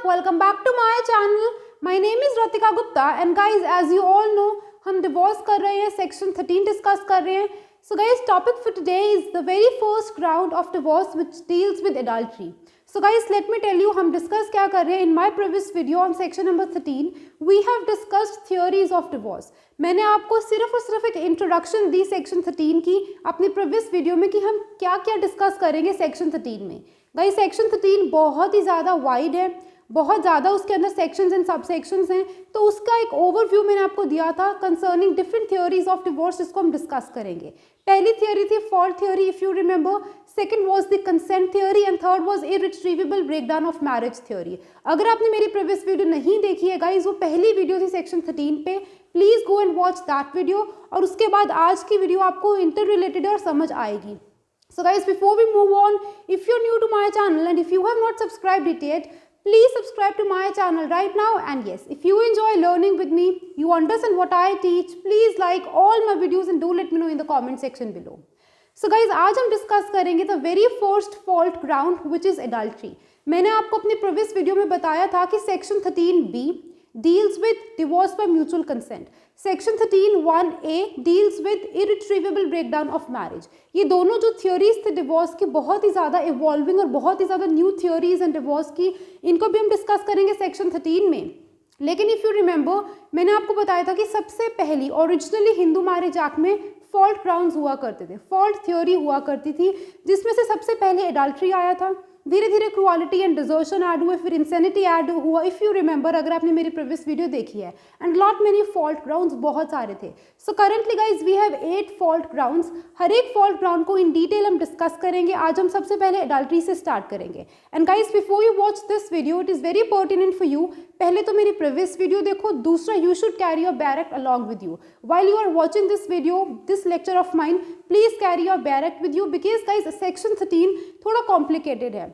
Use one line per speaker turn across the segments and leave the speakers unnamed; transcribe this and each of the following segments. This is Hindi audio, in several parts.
welcome back to my channel. My name is Ratika Gupta and guys, as you all know, हम डिवोर्स कर रहे हैं, सेक्शन 13 डिस्कस कर रहे हैं. So guys, topic for today is the very first ground of divorce which deals with adultery. So guys, let me tell you हम डिस्कस क्या कर रहे हैं. In my previous video on section number 13, we have discussed theories of divorce. मैंने आपको सिर्फ और सिर्फ एक इंट्रोडक्शन दी सेक्शन 13 की अपनी प्रीवियस वीडियो में कि हम क्या क्या डिस्कस करेंगे सेक्शन 13 में. गाइस, सेक्शन 13 बहुत ही ज़्यादा वाइड है, बहुत ज़्यादा उसके अंदर सेक्शंस एंड सब सेक्शंस हैं. तो उसका एक ओवरव्यू मैंने आपको दिया था concerning different theories of divorce, जिसको हम डिस्कस करेंगे. पहली थ्योरी थी fault theory, if you remember. Second was the consent theory and third was irretrievable breakdown of marriage theory. अगर आपने मेरी प्रीवियस वीडियो नहीं देखी है गाइज, वो पहली वीडियो थी सेक्शन 13 पे. Please go and watch that video. और उसके बाद आज की वीडियो आपको इंटर रिलेटेड और समझ आएगी. So guys, before we move on, if you're new to my channel and if you have not subscribed it yet, please subscribe to my channel right now. And yes, if you enjoy learning with me, you understand what I teach, please like all my videos and do let me know in the comment section below. So guys, आज हम डिस्कस करेंगे the very first fault ground which is adultery. मैंने आपको अपनी प्रीवियस वीडियो में बताया था कि section 13B deals with divorce by mutual consent. Section 13(1)(a deals with irretrievable breakdown of marriage. ये दोनों जो थ्योरीज थे डिवोर्स की, बहुत ही ज़्यादा इवॉल्विंग और बहुत ही ज़्यादा न्यू थ्योरीज एंड डिवोर्स की, इनको भी हम डिस्कस करेंगे सेक्शन 13 में. लेकिन इफ़ यू रिमेंबर, मैंने आपको बताया था कि सबसे पहली ओरिजिनली हिंदू मैरिज एक्ट में फॉल्ट ग्राउंड्स हुआ करते थे, फॉल्ट थ्योरी हुआ करती थी, जिसमें से सबसे पहले एडल्ट्री आया था. धीरे धीरे क्रुअलिटी एंड डिजर्शन ऐड हुए, फिर इंसेनिटी ऐड हुआ, इफ़ यू रिमेंबर, अगर आपने मेरी प्रीवियस वीडियो देखी है. And lot many fault grounds बहुत सारे थे. So currently guys we have 8 fault grounds. हर एक फॉल्ट ग्राउंड को इन डिटेल हम डिस्कस करेंगे. आज हम सबसे पहले एडल्ट्री से स्टार्ट करेंगे. And guys, before you watch this video, it is very pertinent for you. पहले तो मेरी प्रीवियस वीडियो देखो, दूसरा you should carry your bare act along with you. While you are watching this video, this lecture of mine, please carry your bare act with you, because guys section 13 थोड़ा कॉम्प्लिकेटेड है.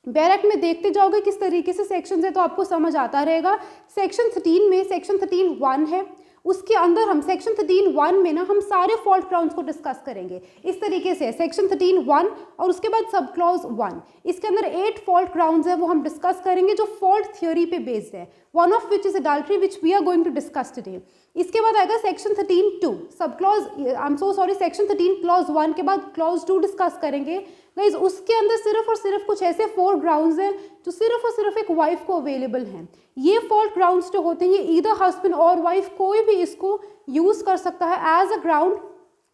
बैरेक्ट में देखते जाओगे किस तरीके से सेक्शन है तो आपको समझ आता रहेगा. सेक्शन 13 में सेक्शन 13(1) है, उसके अंदर हम सेक्शन 13(1) में ना हम सारे फॉल्ट ग्राउंड्स को डिस्कस करेंगे. इस तरीके से सेक्शन 13(1) और उसके बाद सब क्लॉज 1. इसके अंदर 8 फॉल्ट ग्राउंड्स है, वो हम डिस्कस करेंगे जो फॉल्ट थ्योरी पे बेस्ड है. One of which is adultery which we are going to discuss today. इसके बाद आएगा section 13(2) sub clause, I am so sorry, section 13 clause 1 के बाद क्लॉज 2 डिस्कस करेंगे. गाइज, उसके अंदर सिर्फ और सिर्फ कुछ ऐसे 4 ग्राउंड्स हैं जो सिर्फ और सिर्फ एक वाइफ को अवेलेबल हैं. ये फॉल्ट ग्राउंड्स जो होते हैं, ये ईदर हस्बैंड और वाइफ कोई भी इसको यूज कर सकता है as a ground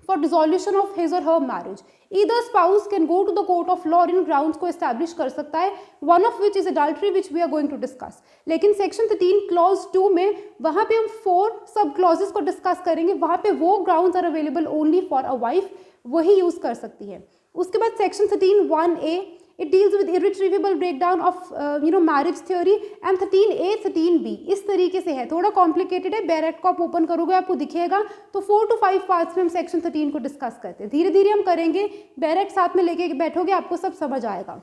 for dissolution of his और her marriage. Either spouse can go to the court of law, इन ग्राउंड्स को एस्टैब्लिश कर सकता है. One of which is adultery which we are going to discuss. लेकिन सेक्शन 13 क्लॉज 2 में वहाँ पे हम 4 सब क्लॉजेस को डिस्कस करेंगे. वहाँ पे वो grounds are available only for a wife, वही यूज कर सकती है. उसके बाद section 13(1)(a it deals with irretrievable breakdown of marriage theory. And 13(a) 13(b) इस तरीके से है, थोड़ा कॉम्प्लिकेटेड है. बैरेक्ट को आप ओपन करोगे आपको दिखेगा. तो 4 to 5 पार्ट्स में हम सेक्शन 13 को डिस्कस करते हैं. धीरे धीरे हम करेंगे, बैरेक्ट साथ में लेके बैठोगे आपको सब समझ आएगा.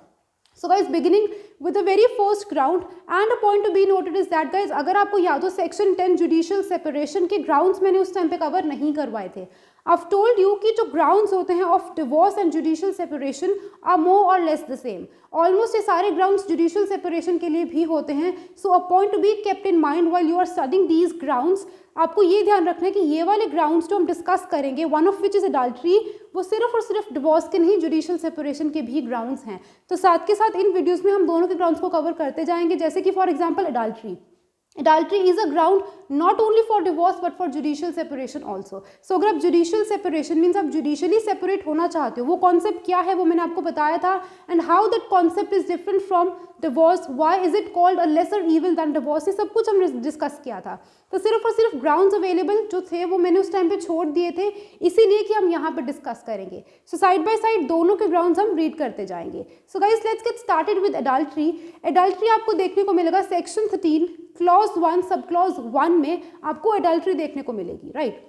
So guys, beginning with the very first ground and a point to be noted is that guys, अगर आपको याद हो सेक्शन 10 जुडिशियल सेपरेशन के ग्राउंड्स मैंने उस टाइम पे कवर नहीं करवाए थे. I've told you कि जो ग्राउंड्स होते हैं of divorce and judicial separation are more or less the same. Almost ये सारे ग्राउंड्स जुडिशियल सेपरेशन के लिए भी होते हैं. So a point to be kept in mind while you are studying these grounds. आपको ये ध्यान रखना है कि ये वाले ग्राउंड्स जो हम डिस्कस करेंगे, one of which is adultery, वो सिर्फ और सिर्फ डिवोर्स के नहीं, जुडिशियल सेपरेशन के भी ग्राउंड्स हैं. तो साथ के साथ इन वीडियोस में हम दोनों के ग्राउंड्स को कवर करते जाएंगे. जैसे कि for example adultery. Adultery is a ground not only for divorce but for judicial separation also. So अगर आप judicial separation means आप judicially separate होना चाहते हो, वो concept क्या है वो मैंने आपको बताया था. And how that concept is different from divorce, why is it called a lesser evil than divorce, ये सब कुछ हमने डिस्कस किया था. तो सिर्फ और सिर्फ ग्राउंड्स अवेलेबल जो थे वो मैंने उस टाइम पे छोड़ दिए थे, इसीलिए कि हम यहाँ पे डिस्कस करेंगे. सो साइड बाय साइड दोनों के ग्राउंड्स हम रीड करते जाएंगे. So guys, let's get started with adultery. Adultery आपको देखने को मिलेगा सेक्शन 13 क्लॉज 1 सब क्लॉज 1 में आपको एडल्ट्री देखने को मिलेगी, राइट.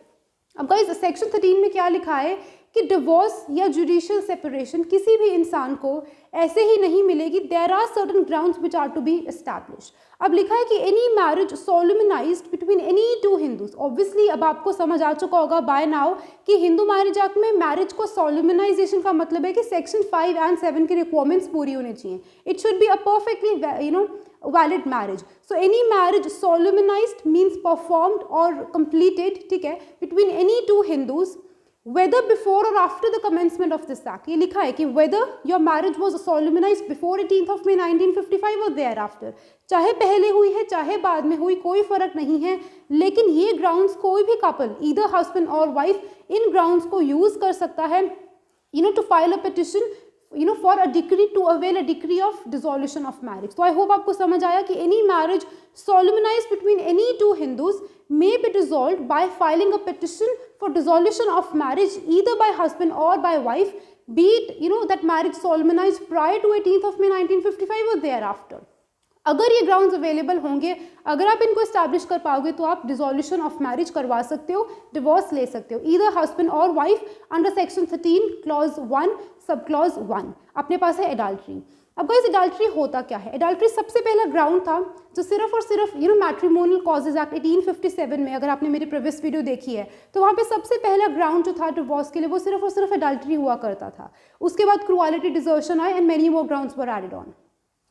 अब गाइस, सेक्शन 13 में क्या लिखा है कि डिवोर्स या जुडिशियल सेपरेशन किसी भी इंसान को ऐसे ही नहीं मिलेगी. There are certain grounds which are to be establish. अब लिखा है कि any marriage solemnized between any two Hindus. Obviously अब आपको समझ आ चुका होगा बाय नाउ कि हिंदू मैरिज एक्ट में मैरिज को सोलमनाइजेशन का मतलब है कि सेक्शन 5 एंड 7 की रिक्वायरमेंट्स पूरी होनी चाहिए. It should be a perfectly valid marriage. So any marriage solemnized means performed or completed, ठीक है, between any two Hindus, whether before or after the commencement of this act. ये लिखा है कि whether your marriage was solemnized before 18th of May 1955 or thereafter. चाहे पहले हुई है चाहे बाद में हुई, कोई फर्क नहीं है, लेकिन ये ग्राउंड्स कोई भी couple either husband or wife in grounds को यूज कर सकता है to file a petition for a decree to avail a decree of dissolution of marriage. So I hope आपको समझ आया कि any marriage solemnized between any two Hindus may be dissolved by filing a petition for dissolution of marriage either by husband or by wife, be it that marriage solemnized prior to 18th of May 1955 or thereafter. अगर ये ग्राउंड्स अवेलेबल होंगे, अगर आप इनको एस्टैब्लिश कर पाओगे तो आप डिसोल्यूशन ऑफ मैरिज करवा सकते हो, डिवोर्स ले सकते हो, ईदर हस्बैंड और wife under section 13 clause 1 sub clause 1. अपने पास है एडल्ट्री. अब गाइस एडल्ट्री होता क्या है? एडल्ट्री सबसे पहला ग्राउंड था जो सिर्फ और सिर्फ मैट्रिमोनियल कॉजेज एक्ट 1857 में, अगर आपने मेरी प्रीवियस वीडियो देखी है तो वहाँ पे सबसे पहला ग्राउंड जो था डिवोर्स के लिए वो सिर्फ और सिर्फ एडल्ट्री हुआ करता था. उसके बाद क्रुएलिटी, डिजर्शन आए and many more grounds were added on.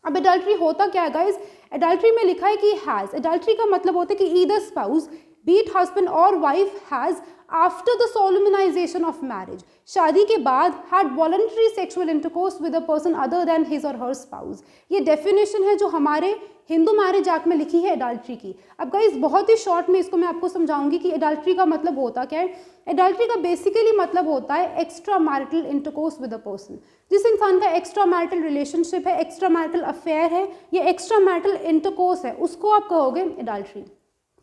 अब एडल्ट्री होता क्या है गाइज? एडल्ट्री में लिखा है कि हैज़. एडल्ट्री का मतलब होता है कि either spouse be it husband और wife has after the solemnization of marriage, शादी के बाद had voluntary sexual intercourse with a person other than his और हर स्पाउस. ये डेफिनेशन है जो हमारे हिंदू मैरिज एक्ट में लिखी है एडल्ट्री की. अब गाइज बहुत ही शॉर्ट में इसको मैं आपको समझाऊंगी कि एडल्ट्री का मतलब होता क्या है. एडल्ट्री का बेसिकली मतलब होता है extra marital intercourse with a person. जिस इंसान का एक्स्ट्रा मैरिटल रिलेशनशिप है, एक्स्ट्रा मैरिटल अफेयर है या एक्स्ट्रा मैरिटल इंटरकोर्स है, उसको आप कहोगे एडल्ट्री.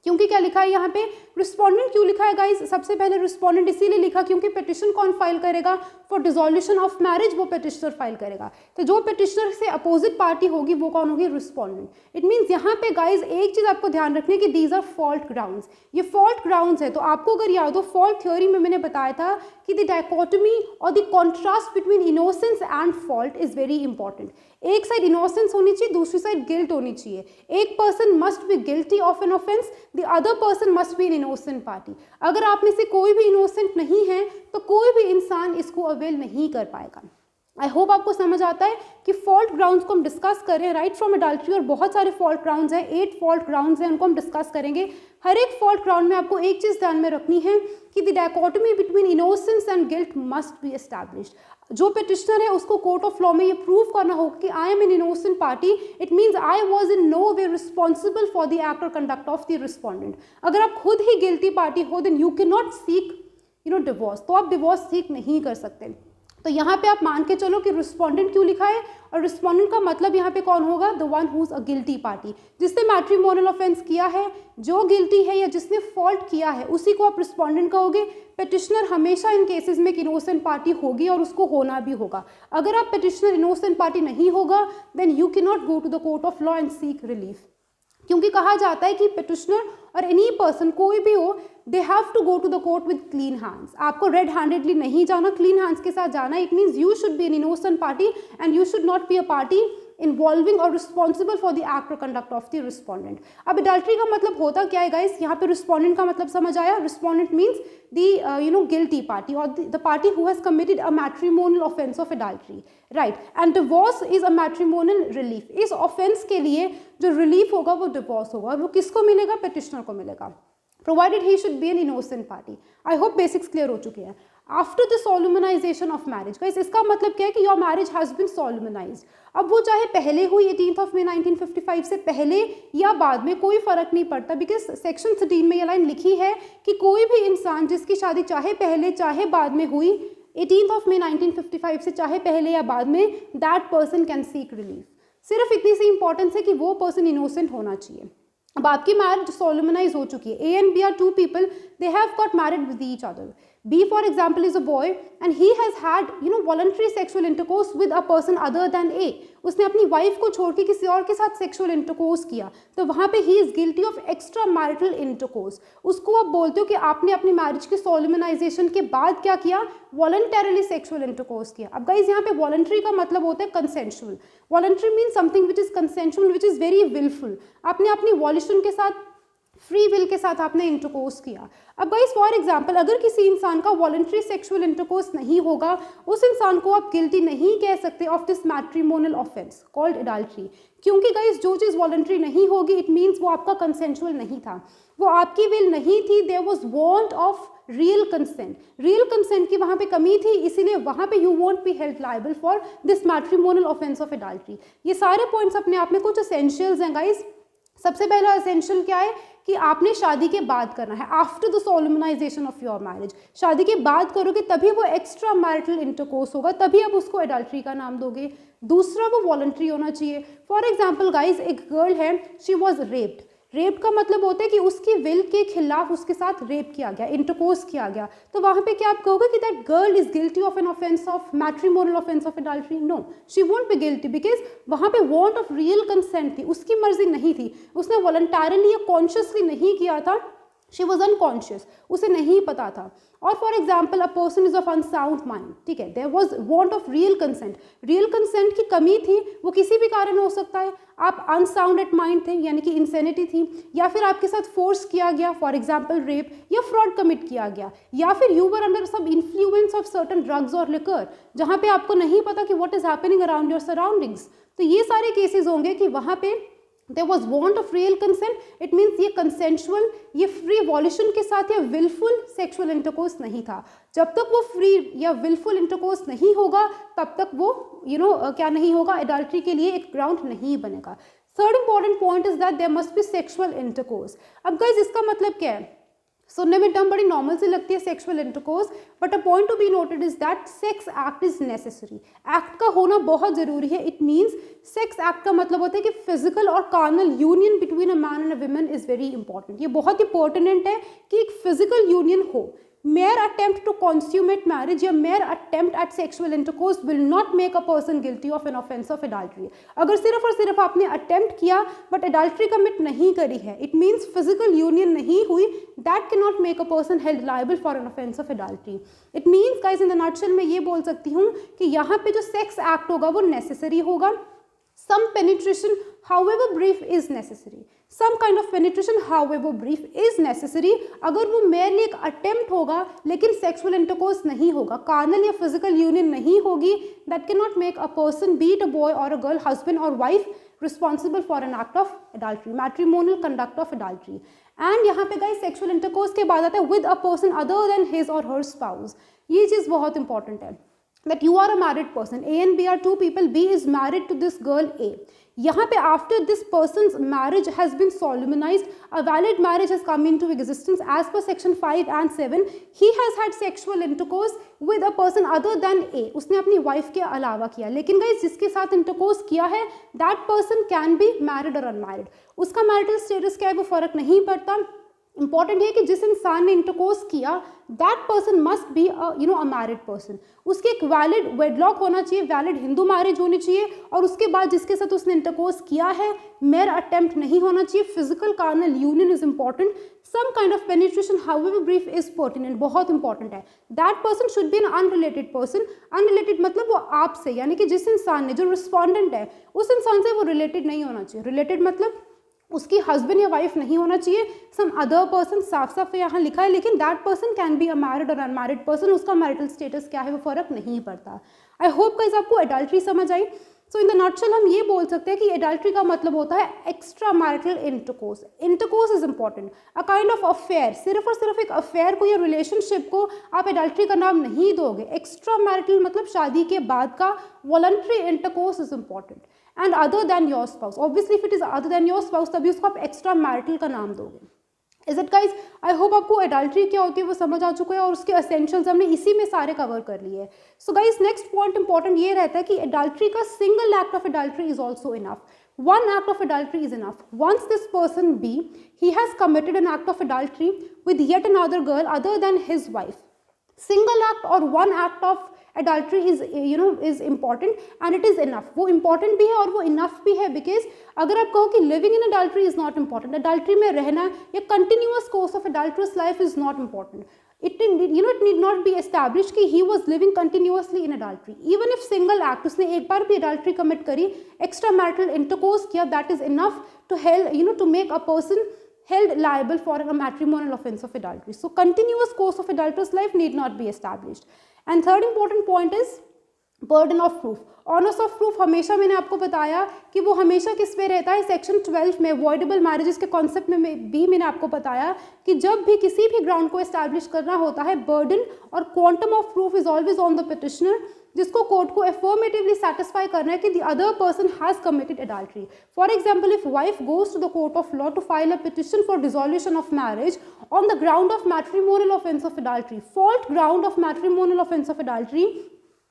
क्योंकि क्या लिखा है यहाँ पे? रिस्पॉन्डेंट क्यों लिखा है गाइस? सबसे पहले रिस्पॉन्डेंट इसीलिए लिखा क्योंकि पिटिशन कौन फाइल करेगा फॉर डिसोल्यूशन ऑफ मैरिज? वो पिटिशनर फाइल करेगा. तो जो पिटिशनर से अपोजिट पार्टी होगी वो कौन होगी? रिस्पॉन्डेंट. इट मीन्स यहाँ पे गाइस एक चीज आपको ध्यान रखनी है कि दीज आर फॉल्ट ग्राउंड्स. ये फॉल्ट ग्राउंड्स है. तो आपको अगर याद हो फॉल्ट थ्योरी में मैंने बताया था कि द डायकोटमी और the contrast between innocence and fault is very important. एक साइड इनोसेंस होनी चाहिए, दूसरी साइड गिल्ट होनी चाहिए. एक person must be guilty of an offence, the other person must be an innocent party. अगर आप में से कोई भी इनोसेंट नहीं है तो कोई भी इंसान इसको अवेल नहीं कर पाएगा. आई होप आपको समझ आता है कि फॉल्ट ग्राउंड्स को हम डिस्कस कर रहे हैं राइट फ्रॉम एडल्ट्री, और बहुत सारे फॉल्ट ग्राउंड्स हैं, 8 फॉल्ट ग्राउंड्स हैं, उनको हम डिस्कस करेंगे. हर एक फॉल्ट ग्राउंड में आपको एक चीज़ ध्यान में रखनी है कि the dichotomy between innocence and guilt must be established. जो पिटिशनर है उसको कोर्ट ऑफ लॉ में ये प्रूव करना होगा कि I am an innocent party. It means I was in no way responsible for the act or conduct of the respondent. अगर आप खुद ही गिल्टी पार्टी हो then you can not seek divorce. तो आप डिवोर्स सीक नहीं कर सकते. तो यहाँ पे आप मान के चलो कि रिस्पॉन्डेंट क्यों लिखा है, और रिस्पॉन्डेंट का मतलब यहाँ पे कौन होगा? The one who is a guilty party. जिसने मैट्रिमोनियल ऑफेंस किया है, जो गिल्टी है या जिसने फॉल्ट किया है, उसी को आप रिस्पॉन्डेंट कहोगे. पिटिशनर हमेशा इन केसेस में इनोसेंट पार्टी होगी और उसको होना भी होगा. अगर आप पिटिशनर इनोसेंट पार्टी नहीं होगा then you can not go to the court of law and seek relief. क्योंकि कहा जाता है कि पिटिशनर और एनी पर्सन कोई भी हो, they have to go to the court with clean hands. आपको रेड हैंडेडली नहीं जाना, क्लीन हैंड्स के साथ जाना. It means you should be an innocent party and you should not be a party involving or responsible for the act or conduct of the respondent. अब एडल्ट्री का मतलब होता क्या है गाइस? यहाँ पे रिस्पॉन्डेंट का मतलब समझ आया. Respondent means the guilty party और the party who has committed a matrimonial offence of adultery, right. And divorce is a matrimonial relief. इस ऑफेंस के लिए जो रिलीफ होगा वो डिवोर्स होगा, और वो किसको मिलेगा? पिटिशनर को मिलेगा, provided he should be an innocent party. I hope basics clear हो चुके हैं. After the solemnization of marriage, guys, इसका मतलब क्या है कि your marriage has been solemnized. अब वो चाहे पहले हुई 18th of May 1955 से पहले या बाद में, कोई फर्क नहीं पड़ता, बिकॉज सेक्शन 13 में ये लाइन लिखी है कि कोई भी इंसान जिसकी शादी चाहे पहले चाहे बाद में हुई 18th of May 1955 से चाहे पहले या बाद में, that person can seek relief. सिर्फ इतनी सी इंपॉर्टेंस है कि वो पर्सन इनोसेंट होना चाहिए. अब आपकी मैरिज सोलमनाइज हो चुकी है. A and B are 2 people, they have got married with each other. B, for example, is a boy and he has had voluntary sexual intercourse with a person other than A. उसने अपनी वाइफ को छोड़ के किसी और के साथ सेक्सुअल इंटरकोर्स किया, तो वहाँ पे he is guilty of extra marital intercourse. उसको आप बोलते हो कि आपने अपनी मैरिज की सोलमनाइजेशन के बाद क्या किया, वॉलंटरली सेक्सुअल इंटरकोर्स किया. अब गाइज यहाँ पे वॉलंटरी का मतलब होता है consensual. Voluntary mean something which is consensual, which is very wilful. आपने अपनी वॉल्यूशन के साथ, फ्री विल के साथ आपने इंटरकोर्स किया. अब गाइस फॉर एग्जांपल, अगर किसी इंसान का वॉलंटरी सेक्सुअल इंटरकोर्स नहीं होगा, उस इंसान को आप गिल्टी नहीं कह सकते of this matrimonial offence called adultery. क्योंकि गाइस जो चीज़ वॉलंटरी नहीं होगी, इट मीन्स वो आपका कंसेंशुअल नहीं था, वो आपकी विल नहीं थी. There was want of real consent. Real consent की वहाँ पे कमी थी, इसीलिए वहाँ पे you won't be held liable for this matrimonial offence of adultery. ये सारे पॉइंट्स अपने आप में कुछ एसेंशियल्स हैं गाइस. सबसे पहला एसेंशियल क्या है कि आपने शादी के बाद करना है, after the solemnization of your marriage. शादी के बाद करोगे तभी वो एक्स्ट्रा मैरिटल इंटरकोर्स होगा, तभी आप उसको एडल्ट्री का नाम दोगे. दूसरा, वो वॉलंटरी होना चाहिए. फॉर एग्जाम्पल गाइज, एक गर्ल है, शी वॉज रेप्ड. रेप का मतलब होता है कि उसकी विल के खिलाफ उसके साथ रेप किया गया, इंटरकोर्स किया गया. तो वहाँ पे क्या आप कहोगे कि that girl is guilty of an offence of matrimonial offence of adultery? No, she won't be guilty, because वहाँ पे वांट ऑफ रियल कंसेंट थी, उसकी मर्जी नहीं थी, उसने वॉलंटरली या कॉन्शियसली नहीं किया था. शी वॉज अनकॉन्शियस, उसे नहीं पता था. और for example, a person is of unsound mind. ठीक है, there was want of real consent. Real consent की कमी थी, वो किसी भी कारण हो सकता है. आप अनसाउंडेड माइंड थे, यानी कि इंसेनिटी थी, या फिर आपके साथ फोर्स किया गया, फॉर एग्जाम्पल रेप, या फ्रॉड कमिट किया गया, या फिर you were under sub influence of certain drugs और लिकर, जहाँ पे आपको नहीं पता कि what is happening around your surroundings. तो ये सारे केसेस होंगे कि वहाँ पे there was want of real consent. it means ये consensual, ये free volition के साथ या willful sexual intercourse नहीं था. जब तक वो free या willful intercourse नहीं होगा, तब तक वो क्या नहीं होगा, adultery के लिए एक ground नहीं बनेगा. Third important point is that there must be sexual intercourse. अब guys इसका मतलब क्या है? सुनने में टर्म बड़ी नॉर्मल सी लगती है, sexual intercourse, but a point to be noted is that sex act is necessary. Act का होना बहुत जरूरी है. इट मीन्स सेक्स एक्ट का मतलब होता है कि फिजिकल और carnal union between a man and a woman is very important. ये बहुत ही पर्टिनेंट है कि एक फिजिकल यूनियन हो. mere attempt to consummate marriage या mere attempt at sexual intercourse will not make a person guilty of an offense of adultery. अगर सिर्फ और सिर्फ आपने attempt किया but adultery commit नहीं करी है, it means physical union नहीं हुई, that cannot make a person held liable for an offense of adultery. It means guys in the nutshell मैं ये बोल सकती हूँ कि यहाँ पे जो sex act होगा वो necessary होगा. Some penetration, however brief, is necessary. Some kind of penetration, however brief, is necessary. अगर वो merely एक attempt होगा लेकिन sexual intercourse नहीं होगा, carnal या physical union नहीं होगी, that cannot make a person, be it a boy or a girl, husband or wife, responsible for an act of adultery, matrimonial conduct of adultery. And यहाँ पे guys sexual intercourse के बाद आता है with a person other than his or her spouse. ये चीज़ बहुत important है. That you are a married person, A and B are two people, B is married to this girl A. यहाँ पे after this person's marriage has been solemnized, a valid marriage has come into existence as per section 5 and 7, he has had sexual intercourse with a person other than A. उसने अपनी wife के अलावा किया, लेकिन guys जिसके साथ intercourse किया है that person can be married or unmarried. उसका marital status क्या है वो फर्क नहीं पड़ता. इंपॉर्टेंट है कि जिस इंसान ने इंटरकोर्स किया that person must be a married person. उसके एक वैलिड वेडलॉक होना चाहिए, वैलिड हिंदू मैरिज होनी चाहिए, और उसके बाद जिसके साथ उसने इंटरकोर्स किया है मेयर अटेम्प्ट नहीं होना चाहिए. Physical carnal union is important. Some kind of penetration however brief is pertinent, बहुत इंपॉर्टेंट है. That person should be an unrelated person. Unrelated मतलब वो आपसे, यानी कि जिस इंसान ने, जो रिस्पॉन्डेंट है उस इंसान से वो रिलेटेड नहीं होना चाहिए. रिलेटेड मतलब उसकी हस्बैंड या वाइफ नहीं होना चाहिए, सम अदर पर्सन. साफ साफ यहाँ लिखा है, लेकिन that person can be a married और अनमैरिड पर्सन. उसका मैरिटल स्टेटस क्या है वो फर्क नहीं पड़ता. आई होप गाइस आपको एडल्ट्री समझ आई. सो इन द नटशेल हम ये बोल सकते हैं कि एडल्ट्री का मतलब होता है extra marital intercourse. Intercourse is important, a kind of affair. सिर्फ और सिर्फ एक अफेयर को या रिलेशनशिप को आप एडल्ट्री का नाम नहीं दोगे. एक्स्ट्रा मैरिटल मतलब शादी के बाद का voluntary intercourse is important. And other than your spouse, obviously if it is other than your spouse तभी उसको आप एक्स्ट्रा मैरिटल का नाम दोगे. Is it guys? I hope आपको एडल्ट्री क्या होती है वो समझ आ चुका है, और उसके एसेंशियल्स हमने इसी में सारे कवर कर लिए. So guys next point important ये रहता है कि एडल्ट्री का single act of adultery is also enough. One act of adultery is enough. Once this person B, he has committed an act of adultery with yet another girl other than his wife. Single act और one act of adultery is important and it is enough. वो इम्पॉर्टेंट भी है और वो इनफ भी है, बिकॉज अगर आप कहो कि living in adultery is not important, adultery में रहना या continuous course of adulterous life is not important, it need not be established कि he was living continuously in adultery. Even if single act, उसने एक बार भी adultery commit करी, extramarital intercourse किया, that is enough to to make a person held liable for a matrimonial offence of adultery. So continuous course of adulterous life need not be established. And third important point is burden of proof. Honours of proof हमेशा मैंने आपको बताया कि वो हमेशा किस पे रहता है, सेक्शन 12 में वॉइडेबल मैरिजेस के कॉन्सेप्ट में भी मैंने आपको बताया कि जब भी किसी भी ग्राउंड को एस्टैब्लिश करना होता है, बर्डन और quantum of proof is always on the petitioner, जिसको कोर्ट को एफर्मेटिवली सेटिस्फाई करना है कि the other person has committed adultery. For example, if wife goes to the court of law to file a petition for dissolution of marriage on the ground of matrimonial offence of adultery, fault ground of matrimonial offence of adultery,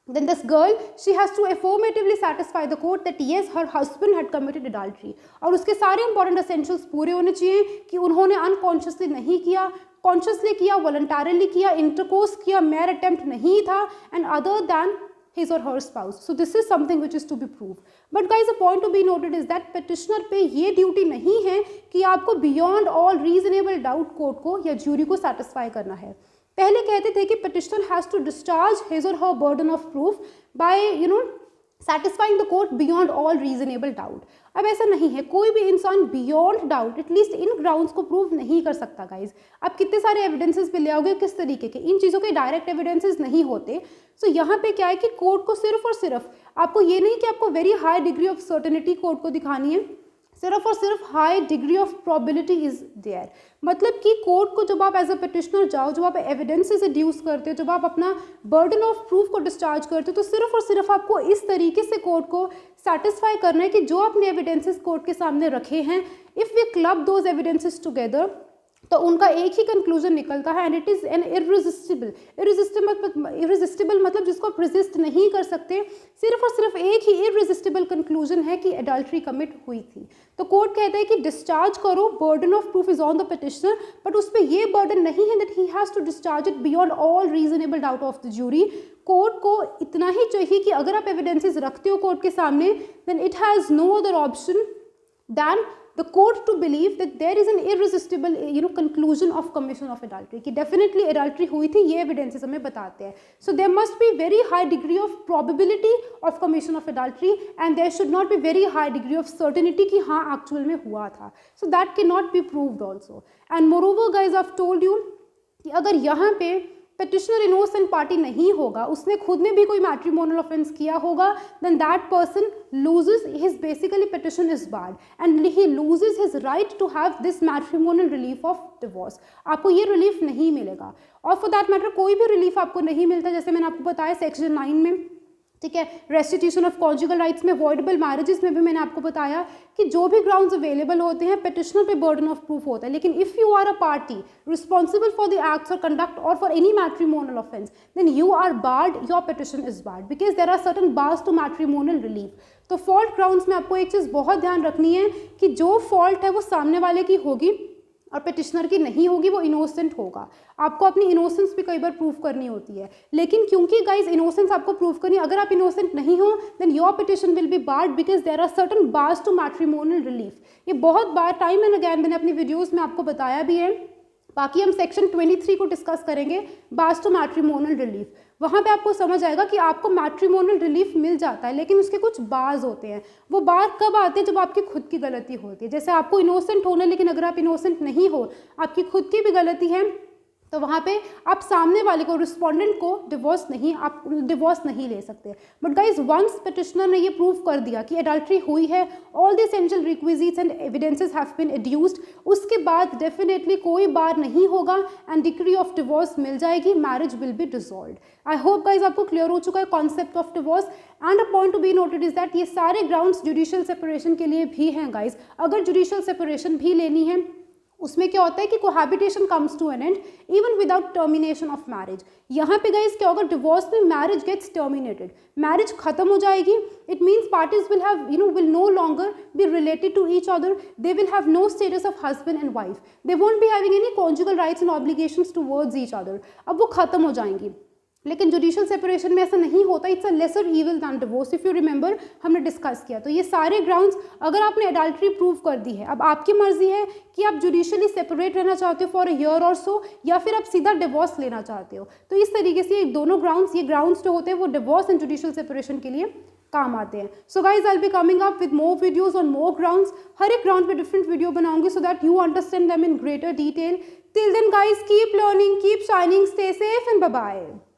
then this girl, she has to affirmatively satisfy the court that yes, her husband had committed adultery, और उसके सारे इंपॉर्टेंट एसेंशियल्स पूरे होने चाहिए कि उन्होंने अनकॉन्शियसली नहीं किया, कॉन्शियसली किया, वॉलंटरली किया, इंटरकोर्स किया, मेयर अटेम्प्ट नहीं था, and other than his or her spouse. So this is something which is to be proved. But guys, a point to be noted is that petitioner पे ये ड्यूटी नहीं है कि आपको beyond all reasonable doubt court को या ज्यूरी को सेटिस्फाई करना है। पहले कहते थे कि petitioner has to discharge his or her burden of proof by satisfying the court beyond all reasonable doubt. अब ऐसा नहीं है, कोई भी इंसान beyond doubt at least in grounds को प्रूव नहीं कर सकता गाइज। आप कितने सारे एविडेंसेस पे ले आओगे, किस तरीके के, इन चीज़ों के डायरेक्ट एविडेंसेस नहीं होते। सो यहाँ पे क्या है कि कोर्ट को सिर्फ और सिर्फ आपको ये नहीं कि आपको very high degree of certainty court को दिखानी है, सिर्फ और सिर्फ high degree of probability is there. मतलब कि कोर्ट को जब आप एज अ पिटिशनर जाओ, जब आप एविडेंसेस एड्यूस करते हो, जब आप अपना बर्डन ऑफ प्रूफ को डिस्चार्ज करते हो, तो सिर्फ और सिर्फ आपको इस तरीके से कोर्ट को सेटिस्फाई करना है कि जो आपने एविडेंसेस कोर्ट के सामने रखे हैं, if we club those evidences together, तो उनका एक ही कंक्लूजन निकलता है, and it is an irresistible मतलब जिसको आप रेजिस्ट नहीं कर सकते, सिर्फ और सिर्फ एक ही इररेजिस्टिबल कंक्लूजन है कि एडल्ट्री कमिट हुई थी। तो कोर्ट कहता है कि डिस्चार्ज करो, burden of proof is on the petitioner, but उस पर ये बर्डन नहीं है that he has to discharge it beyond all reasonable doubt of the jury. Court को इतना ही चाहिए कि अगर आप एविडेंसेस रखते हो कोर्ट के सामने, then it has no other option than the court to believe that there is an irresistible conclusion of commission of adultery, कि definitely adultery हुई थी, ये evidences हमें बताते हैं। So there must be very high degree of probability of commission of adultery and there should not be very high degree of certainty कि हाँ actual में हुआ था। So that cannot be proved also. And moreover guys, I've told you कि अगर यहाँ पे petitioner innocent party नहीं होगा, उसने खुद ने भी कोई matrimonial offense किया होगा, then that person loses his basically petition is barred and he loses his right to have this matrimonial relief of divorce. आपको ये relief नहीं मिलेगा, और for that matter कोई भी relief आपको नहीं मिलता, जैसे मैंने आपको बताया सेक्शन 9 में, ठीक है, रेस्टिट्यूशन ऑफ कॉन्जुगल राइट्स में, वॉइडेबल मैरिजेस में भी मैंने आपको बताया कि जो भी ग्राउंड्स अवेलेबल होते हैं पिटिशनर पे बर्डन ऑफ प्रूफ होता है। लेकिन if you are a party responsible for the acts और कंडक्ट और for any matrimonial offence, then you are barred, your petition is barred because there are certain bars to matrimonial relief. तो फॉल्ट ग्राउंड्स में आपको एक चीज़ बहुत ध्यान रखनी है कि जो फॉल्ट है वो सामने वाले की होगी और पिटिशनर की नहीं होगी, वो इनोसेंट होगा। आपको अपनी इनोसेंस भी कई बार प्रूव करनी होती है, लेकिन क्योंकि गाइज इनोसेंस आपको प्रूव करनी है, अगर आप इनोसेंट नहीं हो then your petition will be barred because there are certain bars to matrimonial relief. ये बहुत बार टाइम एंड अगैन मैंने अपनी वीडियोज़ में आपको बताया भी है। बाकी हम सेक्शन 23 को डिस्कस करेंगे, बार्स टू मैट्रिमोनियल रिलीफ। वहाँ पे आपको समझ आएगा कि आपको मैट्रिमोनियल रिलीफ मिल जाता है, लेकिन उसके कुछ बार्स होते हैं। वो बार कब आते हैं? जब आपकी खुद की गलती होती है। जैसे आपको इनोसेंट होना, लेकिन अगर आप इनोसेंट नहीं हो, आपकी खुद की भी गलती है, तो वहाँ पे आप सामने वाले को, रिस्पॉन्डेंट को डिवोर्स नहीं ले सकते। बट गाइज वंस पिटिशनर ने ये प्रूव कर दिया कि एडल्ट्री हुई है, all the essential requisites and evidences have been adduced, उसके बाद डेफिनेटली कोई बार नहीं होगा एंड डिक्री ऑफ डिवोर्स मिल जाएगी, marriage will be dissolved. I hope guys आपको क्लियर हो चुका है concept of divorce. And a point to be noted is that ये सारे ग्राउंड्स जुडिशियल सेपरेशन के लिए भी हैं गाइज। अगर जुडिशियल सेपरेशन भी लेनी है, उसमें क्या होता है कि cohabitation comes to an end even without termination of marriage. यहाँ पे गाइस क्या होगा, डिवोर्स में मैरिज गेट्स टर्मिनेटेड, मैरिज खत्म हो जाएगी। It means parties will have will no longer be related to each other, they will have no status of husband and wife, they won't be having any conjugal rights and obligations towards each other. अब वो खत्म हो जाएंगी। लेकिन जुडिशियल सेपरेशन में ऐसा नहीं होता, it's a lesser evil than divorce, if you remember हमने डिस्कस किया। तो ये सारे ग्राउंड्स अगर आपने एडल्ट्री प्रूव कर दी है, अब आपकी मर्जी है कि आप जुडिशियली सेपरेट रहना चाहते हो फॉर अ ईयर और सो, या फिर आप सीधा डिवोर्स लेना चाहते हो। तो इस तरीके से ये दोनों ग्राउंड्स, ये ग्राउंड्स जो होते हैं वो डिवोर्स एंड जुडिशियल सेपरेशन के लिए काम आते हैं। So guys I will be coming up with more videos on more grounds, हर एक ग्राउंड पे डिफरेंट वीडियो बनाऊंगी so that you understand them in greater detail. Till then guys keep learning, keep shining, stay safe and bye bye.